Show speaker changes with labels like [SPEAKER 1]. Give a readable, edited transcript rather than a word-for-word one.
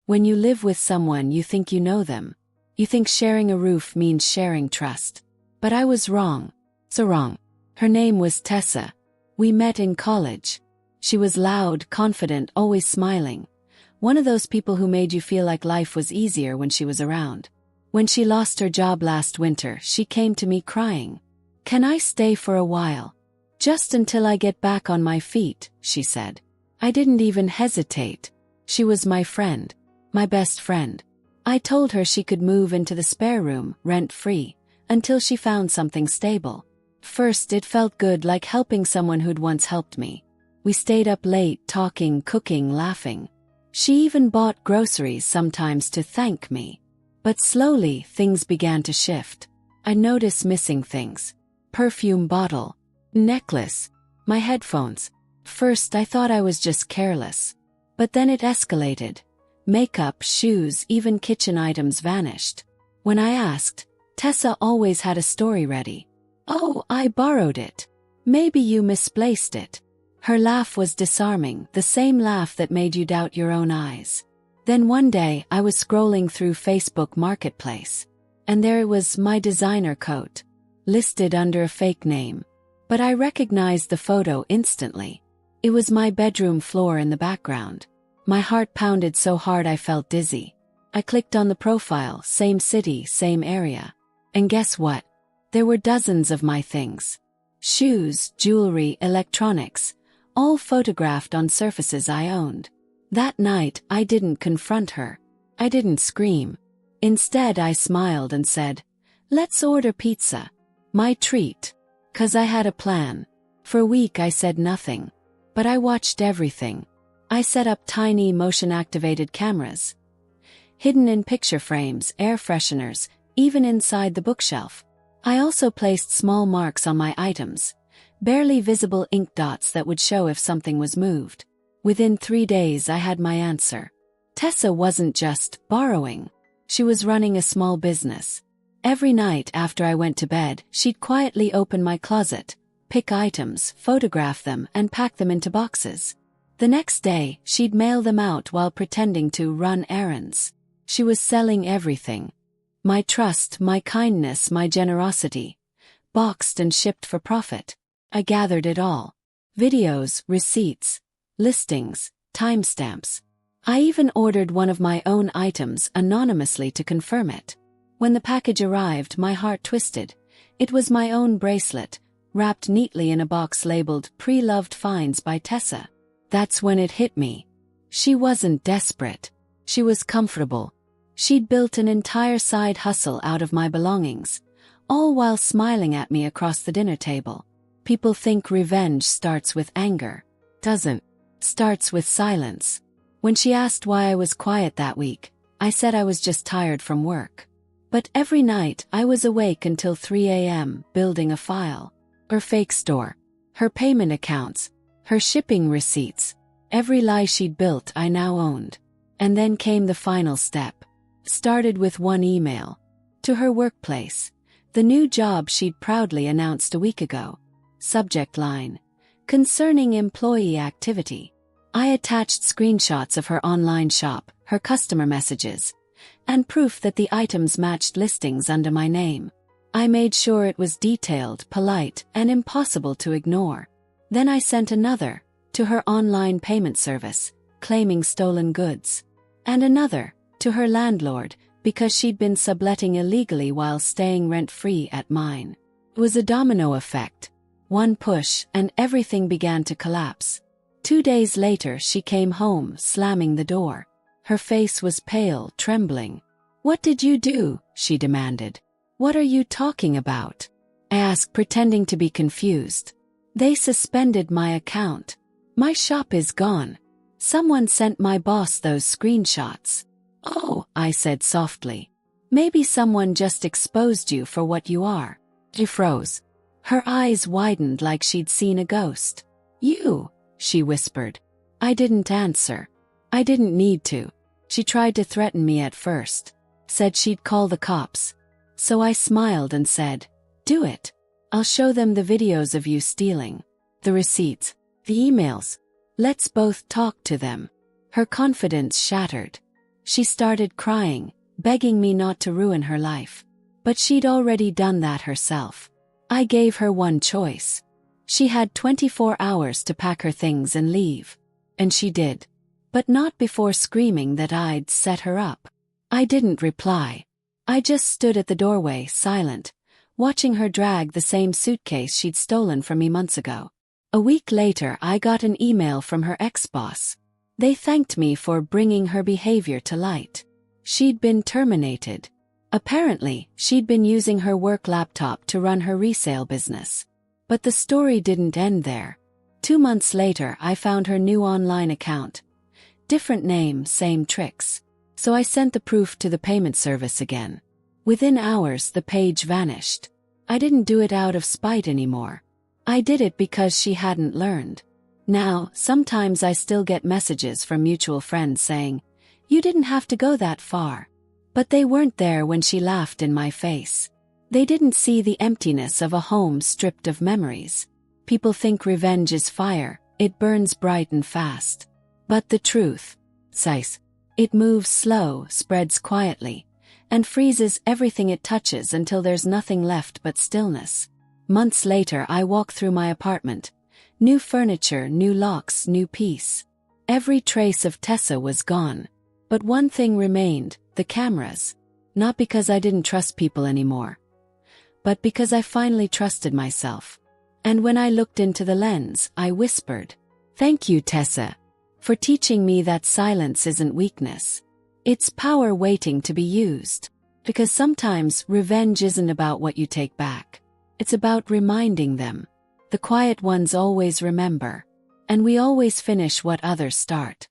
[SPEAKER 1] When you live with someone, you think you know them. You think sharing a roof means sharing trust. But I was wrong. So wrong. Her name was Tessa. We met in college. She was loud, confident, always smiling. One of those people who made you feel like life was easier when she was around. When she lost her job last winter, she came to me crying. "Can I stay for a while? Just until I get back on my feet," she said. I didn't even hesitate. She was my friend. My best friend. I told her she could move into the spare room, rent-free, until she found something stable. First, it felt good, like helping someone who'd once helped me. We stayed up late, talking, cooking, laughing. She even bought groceries sometimes to thank me. But slowly, things began to shift. I noticed missing things. Perfume bottle. Necklace. My headphones. First, I thought I was just careless. But then it escalated. Makeup, shoes, even kitchen items vanished. When I asked, Tessa always had a story ready. "Oh, I borrowed it. Maybe you misplaced it." Her laugh was disarming, the same laugh that made you doubt your own eyes. Then one day, I was scrolling through Facebook Marketplace. And there it was, my designer coat. Listed under a fake name. But I recognized the photo instantly. It was my bedroom floor in the background. My heart pounded so hard I felt dizzy. I clicked on the profile, same city, same area. And guess what? There were dozens of my things. Shoes, jewelry, electronics, all photographed on surfaces I owned. That night, I didn't confront her. I didn't scream. Instead, I smiled and said, "Let's order pizza." My treat. 'Cause I had a plan. For a week I said nothing. But I watched everything. I set up tiny motion-activated cameras. Hidden in picture frames, air fresheners, even inside the bookshelf. I also placed small marks on my items. Barely visible ink dots that would show if something was moved. Within 3 days I had my answer. Tessa wasn't just borrowing. She was running a small business. Every night after I went to bed, she'd quietly open my closet, pick items, photograph them, and pack them into boxes. The next day, she'd mail them out while pretending to run errands. She was selling everything. My trust, my kindness, my generosity. Boxed and shipped for profit. I gathered it all. Videos, receipts, listings, timestamps. I even ordered one of my own items anonymously to confirm it. When the package arrived, my heart twisted. It was my own bracelet, wrapped neatly in a box labeled "Pre-Loved Finds by Tessa." That's when it hit me. She wasn't desperate. She was comfortable. She'd built an entire side hustle out of my belongings, all while smiling at me across the dinner table. People think revenge starts with anger. Doesn't. Starts with silence. When she asked why I was quiet that week, I said I was just tired from work. But every night I was awake until 3 a.m. building a file. Her fake store. Her payment accounts. Her shipping receipts. Every lie she'd built I now owned. And then came the final step. Started with one email. To her workplace. The new job she'd proudly announced a week ago. Subject line. Concerning employee activity. I attached screenshots of her online shop, her customer messages, and proof that the items matched listings under my name. I made sure it was detailed, polite, and impossible to ignore. Then I sent another, to her online payment service, claiming stolen goods. And another, to her landlord, because she'd been subletting illegally while staying rent-free at mine. It was a domino effect. One push, and everything began to collapse. 2 days later she came home, slamming the door. Her face was pale, trembling. "What did you do?" she demanded. "What are you talking about?" I asked, pretending to be confused. "They suspended my account. My shop is gone. Someone sent my boss those screenshots." "Oh," I said softly. "Maybe someone just exposed you for what you are." She froze. Her eyes widened like she'd seen a ghost. "You," she whispered. I didn't answer. I didn't need to. She tried to threaten me at first. Said she'd call the cops. So I smiled and said, "Do it. I'll show them the videos of you stealing. The receipts. The emails. Let's both talk to them." Her confidence shattered. She started crying, begging me not to ruin her life. But she'd already done that herself. I gave her one choice. She had 24 hours to pack her things and leave. And she did. But not before screaming that I'd set her up. I didn't reply. I just stood at the doorway, silent, watching her drag the same suitcase she'd stolen from me months ago. A week later, I got an email from her ex-boss. They thanked me for bringing her behavior to light. She'd been terminated. Apparently, she'd been using her work laptop to run her resale business. But the story didn't end there. 2 months later, I found her new online account. Different name, same tricks. So I sent the proof to the payment service again. Within hours, the page vanished. I didn't do it out of spite anymore. I did it because she hadn't learned. Now, sometimes I still get messages from mutual friends saying, "You didn't have to go that far." But they weren't there when she laughed in my face. They didn't see the emptiness of a home stripped of memories. People think revenge is fire, it burns bright and fast. But the truth, says, it moves slow, spreads quietly, and freezes everything it touches until there's nothing left but stillness. Months later, I walk through my apartment. New furniture, new locks, new peace. Every trace of Tessa was gone. But one thing remained, the cameras. Not because I didn't trust people anymore, but because I finally trusted myself. And when I looked into the lens, I whispered, "Thank you, Tessa, for teaching me that silence isn't weakness. It's power waiting to be used." Because sometimes revenge isn't about what you take back. It's about reminding them. The quiet ones always remember. And we always finish what others start.